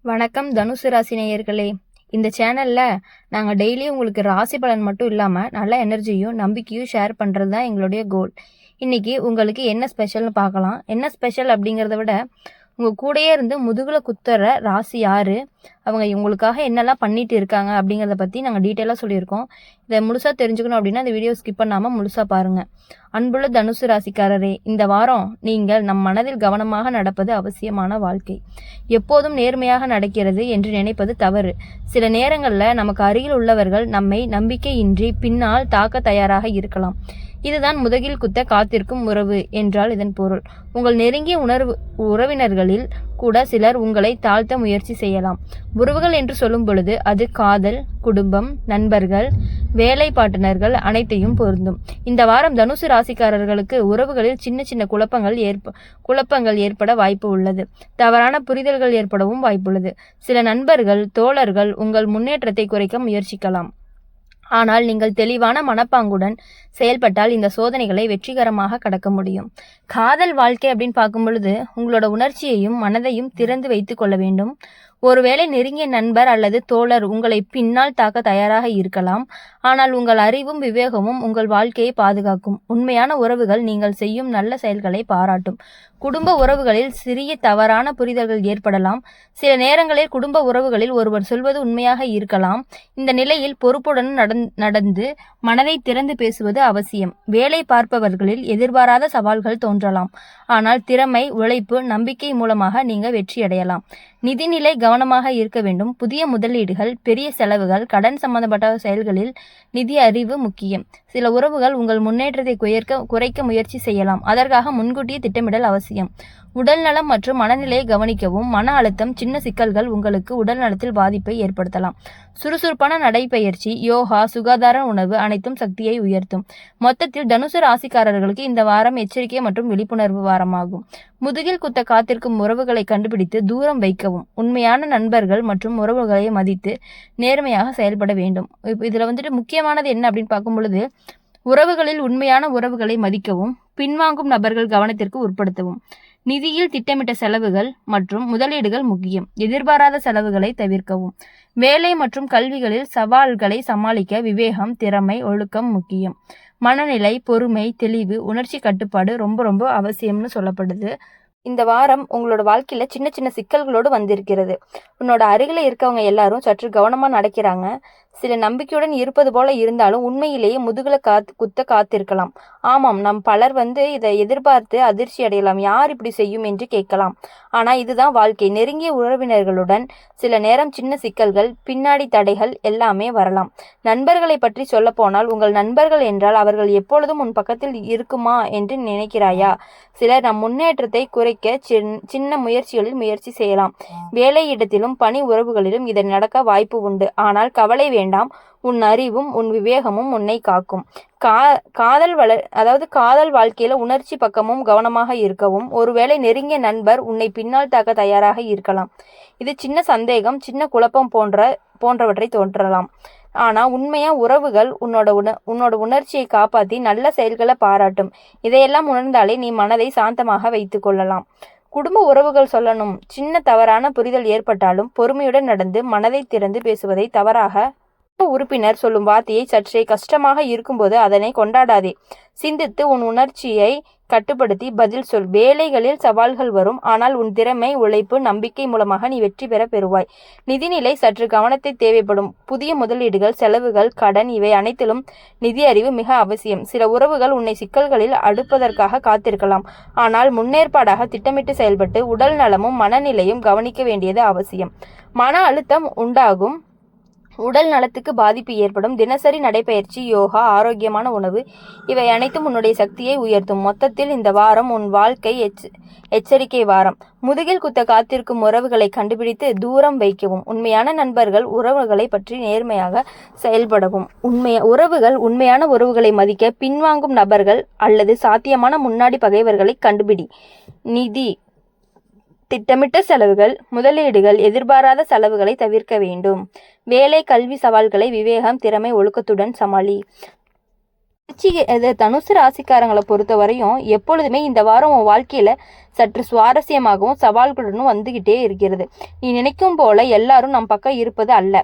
வணக்கம் தனுசு ராசி நேயர்களே. இந்த சேனலில் நாங்கள் டெய்லியும் உங்களுக்கு ராசி பலன் மட்டும் இல்லாமல் நல்ல எனர்ஜியும் நம்பிக்கையும் ஷேர் பண்ணுறது தான் எங்களுடைய கோல். இன்றைக்கி உங்களுக்கு என்ன ஸ்பெஷல்னு பார்க்கலாம். என்ன ஸ்பெஷல் அப்படிங்கிறத விட உங்கள் கூடயே இருந்து முதுகில் குத்துற ராசி யார், அவங்க உங்களுக்காக என்னெல்லாம் பண்ணிட்டு இருக்காங்க அப்படிங்கிறத பற்றி நாங்கள் டீட்டெயிலாக சொல்லியிருக்கோம். இதை முழுசாக தெரிஞ்சுக்கணும் அப்படின்னா இந்த வீடியோ ஸ்கிப் பண்ணாமல் முழுசாக பாருங்கள். அன்புள்ள தனுசு ராசிக்காரரே, இந்த வாரம் நீங்கள் நம் மனதில் கவனமாக நடப்பது அவசியமான வாழ்க்கை. எப்போதும் நேர்மையாக நடக்கிறது என்று நினைப்பது தவறு. சில நேரங்களில் நமக்கு அருகில் உள்ளவர்கள் நம்மை நம்பிக்கையின்றி பின்னால் தாக்க தயாராக இருக்கலாம். இதுதான் முதுகில் குத்த காத்திருக்கும் உறவு என்றால் இதன் பொருள். உங்கள் நெருங்கிய உறவினர்களில் கூட சிலர் உங்களை தாழ்த்த முயற்சி செய்யலாம். உறவுகள் என்று சொல்லும் பொழுது அது காதல், குடும்பம், நண்பர்கள், வேலை பார்ட்னர்கள் அனைத்தையும் பொருந்தும். இந்த வாரம் தனுசு ராசிக்காரர்களுக்கு உறவுகளில் சின்ன சின்ன குழப்பங்கள் ஏற்பட வாய்ப்பு உள்ளது. தவறான புரிதல்கள் ஏற்படவும் வாய்ப்புள்ளது. சில நண்பர்கள், தோழர்கள் உங்கள் முன்னேற்றத்தை குறைக்க முயற்சிக்கலாம். ஆனால் நீங்கள் தெளிவான மனப்பாங்குடன் செயல்பட்டால் இந்த சோதனைகளை வெற்றிகரமாக கடக்க முடியும். காதல் வாழ்க்கை அப்படின்னு பார்க்கும் பொழுது உங்களோட உணர்ச்சியையும் மனதையும் திறந்து வைத்து கொள்ள வேண்டும். ஒருவேளை நெருங்கிய நண்பர் அல்லது தோழர் உங்களை பின்னால் தாக்க தயாராக இருக்கலாம். ஆனால் உங்கள் அறிவும் விவேகமும் உங்கள் வாழ்க்கையை பாதுகாக்கும். உண்மையான உறவுகள் நீங்கள் செய்யும் நல்ல செயல்களை பாராட்டும். குடும்ப உறவுகளில் சிறிய தவறான புரிதல்கள் ஏற்படலாம். சில நேரங்களில் குடும்ப உறவுகளில் ஒருவர் சொல்வது உண்மையாக இருக்கலாம். இந்த நிலையில் பொறுப்புடன் நடந்து மனதை திறந்து பேசுவது அவசியம். வேலை பார்ப்பவர்களில் எதிர்பாராத சவால்கள் தோன்றலாம். ஆனால் திறமை, உழைப்பு, நம்பிக்கை மூலமாக நீங்கள் வெற்றியடையலாம். நிதிநிலை கவனமாக இருக்க வேண்டும். புதிய முதலீடுகள், பெரிய செலவுகள், கடன் சம்பந்தப்பட்ட செயல்களில் நிதி அறிவு முக்கியம். சில உறவுகள் உங்கள் முன்னேற்றத்தை குறைக்க முயற்சி செய்யலாம். அதற்காக முன்கூட்டியே திட்டமிடல் அவசியம். உடல் நலம் மற்றும் மனநிலையை கவனிக்கவும். மன அழுத்தம், சின்ன சிக்கல்கள் உங்களுக்கு உடல் நலத்தில் பாதிப்பை ஏற்படுத்தலாம். சுறுசுறுப்பான நடைப்பயிற்சி, யோகா, சுகாதார உணவு அனைத்தும் சக்தியை உயர்த்தும். மொத்தத்தில் தனுசு ராசிக்காரர்களுக்கு இந்த வாரம் எச்சரிக்கை மற்றும் விழிப்புணர்வு வாரமாகும். முதுகில் குத்த காத்திருக்கும் உறவுகளை கண்டுபிடித்து தூரம் வைக்கவும். உண்மையான நண்பர்கள் மற்றும் உறவுகளை மதித்து நேர்மையாக செயல்பட வேண்டும். இதுல முக்கியமானது என்ன அப்படின்னு பார்க்கும் பொழுது, உறவுகளில் உண்மையான உறவுகளை மதிக்கவும், பின்வாங்கும் நபர்கள் கவனத்திற்கு உட்படுத்தவும். நிதியில் திட்டமிட்ட செலவுகள் மற்றும் முதலீடுகள் முக்கியம். எதிர்பாராத செலவுகளை தவிர்க்கவும். வேலை மற்றும் கல்விகளில் சவால்களை சமாளிக்க விவேகம், திறமை, ஒழுக்கம் முக்கியம். மனநிலை, பொறுமை, தெளிவு, உணர்ச்சி கட்டுப்பாடு ரொம்ப அவசியம்னு சொல்லப்படுது. இந்த வாரம் உங்களோட வாழ்க்கையில சின்ன சின்ன சிக்கல்களோடு வந்திருக்கிறது. உன்னோட அருகில இருக்கவங்க எல்லாரும் சற்று கவனமா நடக்கிறாங்க. சில நம்பிக்கையுடன் இருப்பது போல இருந்தாலும் உண்மையிலேயே முதுகுல குத்த காத்திருக்கலாம். ஆமாம், நம் பலர் இதை எதிர்பார்த்து அதிர்ச்சி அடையலாம். யார் இப்படி செய்யும் என்று கேட்கலாம். ஆனா இதுதான் வாழ்க்கை. நெருங்கிய உறவினர்களுடன் சில நேரம் சின்ன சிக்கல்கள், பின்னாடி தடைகள் எல்லாமே வரலாம். நண்பர்களை பற்றி சொல்ல போனால், உங்கள் நண்பர்கள் என்றால் அவர்கள் எப்பொழுதும் உன் பக்கத்தில் இருக்குமா என்று நினைக்கிறாயா? சிலர் நம் முன்னேற்றத்தை குறைக்க சின்ன முயற்சிகளில் முயற்சி செய்யலாம். வேலை இடத்திலும் பணி உறவுகளிலும் இது நடக்க வாய்ப்பு உண்டு. ஆனால் கவலை வேண்டாம். உன் அறிவும் உன் விவேகமும் உன்னை காக்கும். காதல் வாழ்க்கையில உணர்ச்சி பக்கமும் கவனமாக இருக்கவும். ஒருவேளை நெருங்கிய நண்பர் உன்னை பின்னால் தாக்க தயாராக இருக்கலாம். இது சின்ன சந்தேகம், சின்ன குழப்பம் போன்றவற்றை தோன்றலாம். ஆனா உண்மையா உறவுகள் உன்னோட உணர்ச்சியை காப்பாற்றி நல்ல செயல்களை பாராட்டும். இதையெல்லாம் உணர்ந்தாலே நீ மனதை சாந்தமாக வைத்து கொள்ளலாம். குடும்ப உறவுகள் சொல்லணும். சின்ன தவறான புரிதல் ஏற்பட்டாலும் பொறுமையுடன் நடந்து மனதை திறந்து பேசுவதை தவறாக உறுப்பினர் சொல்லும் வார்த்தையை சற்றே கஷ்டமாக இருக்கும்போது அதனை கொண்டாடாதே. சிந்தித்து உன் உணர்ச்சியை கட்டுப்படுத்தி பதில் சொல். வேலைகளில் சவால்கள் வரும். ஆனால் உன் திறமை, உழைப்பு, நம்பிக்கை மூலமாக நீ வெற்றி பெறுவாய். நிதிநிலை சற்று கவனத்தை தேவைப்படும். புதிய முதலீடுகள், செலவுகள், கடன் இவை அனைத்திலும் நிதி அறிவு மிக அவசியம். சில உறவுகள் உன்னை சிக்கல்களில் அடுப்பதற்காக காத்திருக்கலாம். ஆனால் முன்னேற்பாடாக திட்டமிட்டு செயல்பட்டு உடல் நலமும் மனநிலையும் கவனிக்க வேண்டியது அவசியம். மன அழுத்தம் உண்டாகும். உடல் நலத்துக்கு பாதிப்பு ஏற்படும். தினசரி நடைப்பயிற்சி, யோகா, ஆரோக்கியமான உணவு இவை அனைத்தும் உன்னுடைய சக்தியை உயர்த்தும். மொத்தத்தில் இந்த வாரம் உன் வாழ்க்கை எச்சரிக்கை வாரம். முதுகில் குத்த காத்திருக்கும் உறவுகளை கண்டுபிடித்து தூரம் வைக்கவும். உண்மையான நண்பர்கள் உறவுகளை பற்றி நேர்மையாக செயல்படவும். உண்மையான உறவுகளை மதிக்க பின்வாங்கும் நபர்கள் அல்லது சாத்தியமான முன்னாடி பகைவர்களை கண்டுபிடி. நிதி திட்டமிட்ட செலவுகள், முதலீடுகள், எதிர்பாராத செலவுகளை தவிர்க்க வேண்டும். வேலை, கல்வி சவால்களை விவேகம், திறமை, ஒழுக்கத்துடன் சமாளி. தனுசு ராசிக்காரங்களை பொறுத்த வரையும் எப்பொழுதுமே இந்த வாரம் உன் வாழ்க்கையில சற்று சுவாரஸ்யமாகவும் சவால்களுடன் வந்துகிட்டே இருக்கிறது. நீ நினைக்கும் போல எல்லாரும் நம் பக்கம் இருப்பது அல்ல.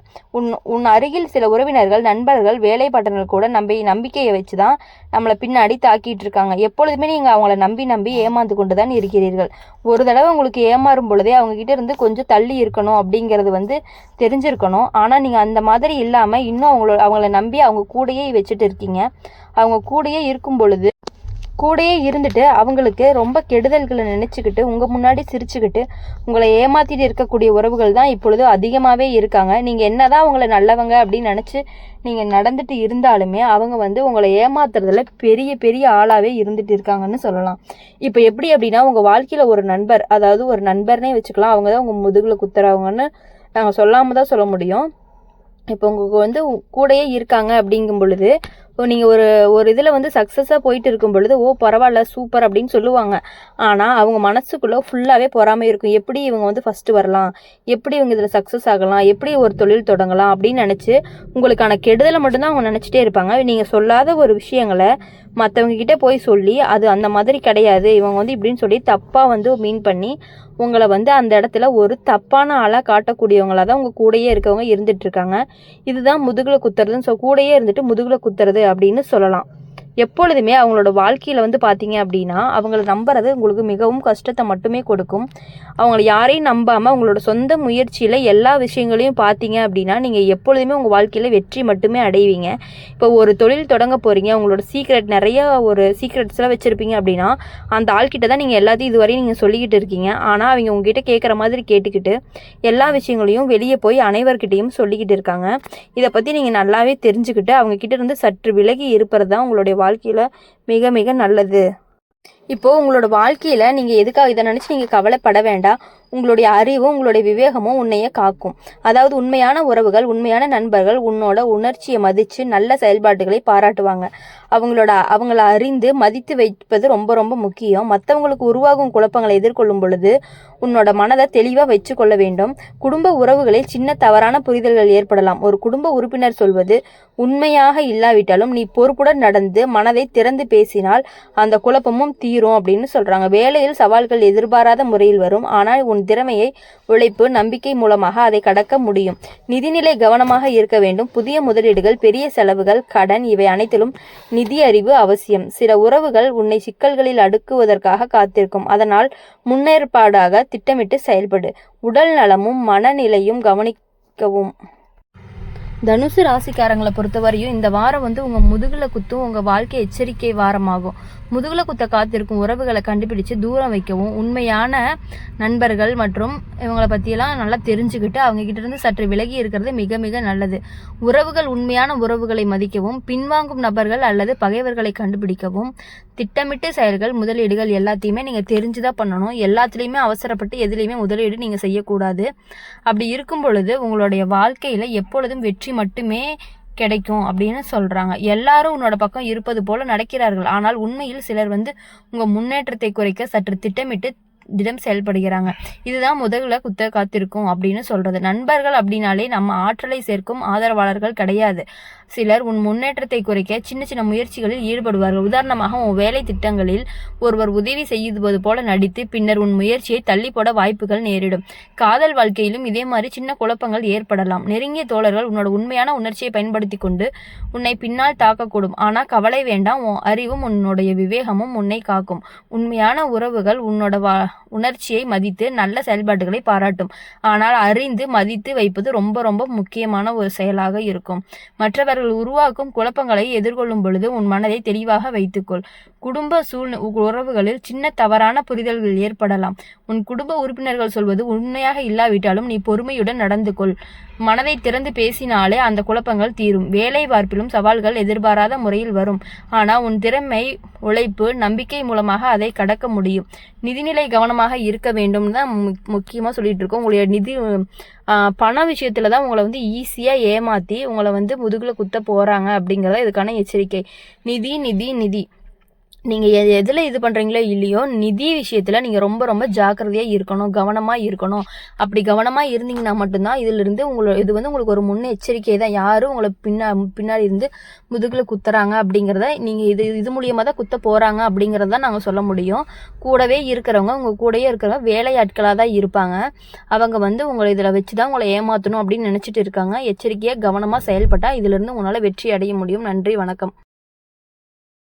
உன் அருகில் சில உறவினர்கள், நண்பர்கள், வேலை பாட்டர்கள் கூட நம்பிக்கையை வச்சுதான் நம்மளை பின்னாடி தாக்கிட்டு இருக்காங்க. எப்பொழுதுமே நீங்க அவங்கள நம்பி ஏமாந்து கொண்டுதான் இருக்கிறீர்கள். ஒரு தடவை உங்களுக்கு ஏமாறும் பொழுதே அவங்க கிட்ட இருந்து கொஞ்சம் தள்ளி இருக்கணும் அப்படிங்கிறது தெரிஞ்சிருக்கணும். ஆனா நீங்க அந்த மாதிரி இல்லாம இன்னும் அவங்கள நம்பி அவங்க கூடயே வச்சுட்டு இருக்கீங்க. அவங்க கூடயே இருக்கும் பொழுது கூடயே இருந்துட்டு அவங்களுக்கு ரொம்ப கெடுதல்களை நினைச்சுக்கிட்டு உங்க முன்னாடி சிரிச்சுக்கிட்டு உங்களை ஏமாத்திட்டு இருக்கக்கூடிய உறவுகள் தான் இப்பொழுது அதிகமாகவே இருக்காங்க. நீங்க என்னதான் அவங்கள நல்லவங்க அப்படின்னு நினைச்சு நீங்க நடந்துட்டு இருந்தாலுமே அவங்க உங்களை ஏமாத்துறதுல பெரிய பெரிய ஆளாவே இருந்துட்டு இருக்காங்கன்னு சொல்லலாம். இப்போ எப்படி அப்படின்னா, உங்க வாழ்க்கையில ஒரு நண்பர், அதாவது ஒரு நண்பர்னே வச்சுக்கலாம், அவங்க தான் உங்க முதுகுல குத்துறவங்கன்னு நாங்கள் சொல்லாம தான் சொல்ல முடியும். இப்போ உங்களுக்கு கூடயே இருக்காங்க அப்படிங்கும் பொழுது நீங்கள் ஒரு இதில் சக்ஸஸாக போயிட்டு இருக்கும் பொழுது பரவாயில்ல சூப்பர் அப்படின்னு சொல்லுவாங்க. ஆனால் அவங்க மனசுக்குள்ளே ஃபுல்லாகவே பொறாமை இருக்கும். எப்படி இவங்க ஃபஸ்ட்டு வரலாம், எப்படி இவங்க இதில் சக்ஸஸ் ஆகலாம், எப்படி ஒரு தொழில் தொடங்கலாம் அப்படின்னு நினச்சி உங்களுக்கான கெடுதலை மட்டும்தான் அவங்க நினச்சிட்டே இருப்பாங்க. நீங்கள் சொல்லாத ஒரு விஷயங்களை மற்றவங்க கிட்டே போய் சொல்லி அது அந்த மாதிரி கிடையாது, இவங்க இப்படின்னு சொல்லி தப்பாக மீன் பண்ணி உங்களை அந்த இடத்துல ஒரு தப்பான ஆளாக காட்டக்கூடியவங்களாக தான் உங்கள் கூடையே இருக்கவங்க இருந்துட்டு இருக்காங்க. இதுதான் முதுகுல குத்துறதுன்னு கூடையே இருந்துட்டு முதுகுல குத்துறது அப்படின்னு சொல்லலாம். எப்பொழுதுமே அவங்களோட வாழ்க்கையில் பார்த்தீங்க அப்படின்னா அவங்கள நம்புறது உங்களுக்கு மிகவும் கஷ்டத்தை மட்டுமே கொடுக்கும். அவங்கள யாரையும் நம்பாமல் உங்களோட சொந்த முயற்சியில் எல்லா விஷயங்களையும் பார்த்தீங்க அப்படின்னா நீங்கள் எப்பொழுதுமே உங்கள் வாழ்க்கையில் வெற்றி மட்டுமே அடைவீங்க. இப்போ ஒரு தொழில் தொடங்க போகிறீங்க, உங்களோட நிறைய ஒரு சீக்ரெட்ஸ்லாம் வச்சுருப்பீங்க அப்படின்னா அந்த ஆள்கிட்ட தான் நீங்கள் எல்லாத்தையும் இதுவரையும் நீங்கள் சொல்லிக்கிட்டு இருக்கீங்க. ஆனால் அவங்க உங்ககிட்ட கேட்குற மாதிரி கேட்டுக்கிட்டு எல்லா விஷயங்களையும் வெளியே போய் அனைவர்கிட்டையும் சொல்லிக்கிட்டு இருக்காங்க. இதை பற்றி நீங்கள் நல்லாவே தெரிஞ்சுக்கிட்டு அவங்கக்கிட்ட இருந்து சற்று விலகி இருப்பது தான் உங்களுடைய வாழ்க்கையில் மிக மிக நல்லது. இப்போ உங்களோட வாழ்க்கையில நீங்க எதுக்காக இதை நினைச்சு நீங்க கவலைப்பட வேண்டாம். உங்களுடைய அறிவும் உங்களுடைய விவேகமும் உன்னைய காக்கும். அதாவது உண்மையான உறவுகள், உண்மையான நண்பர்கள் உன்னோட உணர்ச்சியை மதிச்சு நல்ல செயல்பாடுகளை பாராட்டுவாங்க. அவங்கள அறிந்து மதித்து வைப்பது ரொம்ப ரொம்ப முக்கியம். மற்றவங்களுக்கு உருவாகும் குழப்பங்களை எதிர்கொள்ளும் பொழுது உன்னோட மனதை தெளிவாக வச்சு கொள்ள வேண்டும். குடும்ப உறவுகளில் சின்ன தவறான புரிதல்கள் ஏற்படலாம். ஒரு குடும்ப உறுப்பினர் சொல்வது உண்மையாக இல்லாவிட்டாலும் நீ பொறுப்புடன் நடந்து மனதை திறந்து பேசினால் அந்த குழப்பமும் தீரும் அப்படின்னு சொல்றாங்க. வேலையில் சவால்கள் எதிர்பாராத முறையில் வரும். ஆனால் உன் திறமையை, உழைப்பு, நம்பிக்கை மூலமாக அதை கடக்க முடியும். நிதிநிலை கவனமாக இருக்க வேண்டும். புதிய முதலீடுகள், பெரிய செலவுகள், கடன் இவை அனைத்திலும் நிதி அறிவு அவசியம். சில உறவுகள் உன்னை சிக்கல்களில் அடுக்குவதற்காக காத்திருக்கும். அதனால் முன்னேற்பாடாக திட்டமிட்டு செயல்படு. உடல் நலமும் மனநிலையும் கவனிக்கவும். தனுசு ராசிக்காரங்களை பொறுத்தவரையும் இந்த வாரம் உங்கள் முதுகுல குத்தும் உங்கள் வாழ்க்கை எச்சரிக்கை வாரமாகும். முதுகுல குத்த காத்திருக்கும் உறவுகளை கண்டுபிடிச்சு தூரம் வைக்கவும், உண்மையான நண்பர்கள் மற்றும் இவங்களை பற்றியெல்லாம் நல்லா தெரிஞ்சுக்கிட்டு அவங்க கிட்ட இருந்து சற்று விலகி இருக்கிறது மிக மிக நல்லது. உறவுகள் உண்மையான உறவுகளை மதிக்கவும், பின்வாங்கும் நபர்கள் அல்லது பகைவர்களை கண்டுபிடிக்கவும், திட்டமிட்டு செயல்கள், முதலீடுகள் எல்லாத்தையுமே நீங்கள் தெரிஞ்சுதான் பண்ணணும். எல்லாத்துலேயுமே அவசரப்பட்டு எதுலேயுமே முதலீடு நீங்கள் செய்யக்கூடாது. அப்படி இருக்கும் பொழுது உங்களுடைய வாழ்க்கையில் எப்பொழுதும் வெற்றி மட்டுமே கிடைக்கும் அப்படின்னு சொல்றாங்க. எல்லாரும் உன்னோட பக்கம் இருப்பது போல நடக்கிறார்கள். ஆனால் உண்மையில் சிலர் உங்க முன்னேற்றத்தை குறைக்க சற்று திட்டமிட்டு திடம் செயல்படுகிறாங்க. இதுதான் முதல்ல குத்த காத்திருக்கும் அப்படின்னு சொல்றது. நண்பர்கள் அப்படின்னாலே நம்ம ஆற்றலை சேர்க்கும் ஆதரவாளர்கள் கிடையாது. சிலர் உன் முன்னேற்றத்தை குறைக்க சின்ன சின்ன முயற்சிகளில் ஈடுபடுவார்கள். உதாரணமாக உன் வேலை திட்டங்களில் ஒருவர் உதவி செய்வது போல நடித்து பின்னர் உன் முயற்சியை தள்ளி போட வாய்ப்புகள் நேரிடும். காதல் வாழ்க்கையிலும் இதே மாதிரி சின்ன குழப்பங்கள் ஏற்படலாம். நெருங்கிய தோழர்கள் உன்னோட உண்மையான உணர்ச்சியை பயன்படுத்தி கொண்டு உன்னை பின்னால் தாக்கக்கூடும். ஆனால் கவலை வேண்டாம், உன் அறிவும் உன்னுடைய விவேகமும் உன்னை காக்கும். உண்மையான உறவுகள் உன்னோட உணர்ச்சியை மதித்து நல்ல செயல்பாடுகளை பாராட்டும். ஆனால் அறிந்து மதித்து வைப்பது ரொம்ப ரொம்ப முக்கியமான ஒரு செயலாக இருக்கும். மற்றவர்கள் உருவாக்கும் குழப்பங்களை எதிர்கொள்ளும் பொழுது உன் மனதை தெளிவாக வைத்துக்கொள். குடும்ப உறவுகளில் சின்ன தவறான புரிதல்கள் ஏற்படலாம். உன் குடும்ப உறுப்பினர்கள் சொல்வது உண்மையாக இல்லாவிட்டாலும் நீ பொறுமையுடன் நடந்து கொள். மனதை திறந்து பேசினாலே அந்த குழப்பங்கள் தீரும். வேலை வாய்ப்பிலும் சவால்கள் எதிர்பாராத முறையில் வரும். ஆனால் உன் திறமை, உழைப்பு, நம்பிக்கை மூலமாக அதை கடக்க முடியும். நிதிநிலை கவனமாக இருக்க வேண்டும் தான் முக்கியமாக சொல்லிட்டு இருக்கோம். உங்களுடைய பண விஷயத்துல தான் உங்களை ஈஸியாக ஏமாற்றி உங்களை முதுகில் குத்த போகிறாங்க அப்படிங்கிறத இதுக்கான எச்சரிக்கை. நிதி நீங்கள் எதில் இது பண்ணுறீங்களோ இல்லையோ, நிதி விஷயத்தில் நீங்கள் ரொம்ப ரொம்ப ஜாக்கிரதையாக இருக்கணும், கவனமாக இருக்கணும். அப்படி கவனமாக இருந்தீங்கன்னா மட்டும்தான் இதிலிருந்து இது வந்து உங்களுக்கு ஒரு முன்னெச்சரிக்கை தான். யாரும் உங்களை பின்னாடி இருந்து முதுகில் குத்துறாங்க அப்படிங்கிறத நீங்கள் இது மூலியமாக தான் குத்த போகிறாங்க அப்படிங்கிறத தான் நாங்கள் சொல்ல முடியும். கூடவே இருக்கிறவங்க, உங்கள் கூடயே இருக்கிறவங்க வேலையாட்களாக தான் இருப்பாங்க. அவங்க வந்து உங்களை இதில் வச்சு தான் உங்களை ஏமாற்றணும் அப்படின்னு நினச்சிட்டு இருக்காங்க. எச்சரிக்கையாக கவனமாக செயல்பட்டால் இதிலிருந்து உங்களால் வெற்றி அடைய முடியும். நன்றி, வணக்கம்.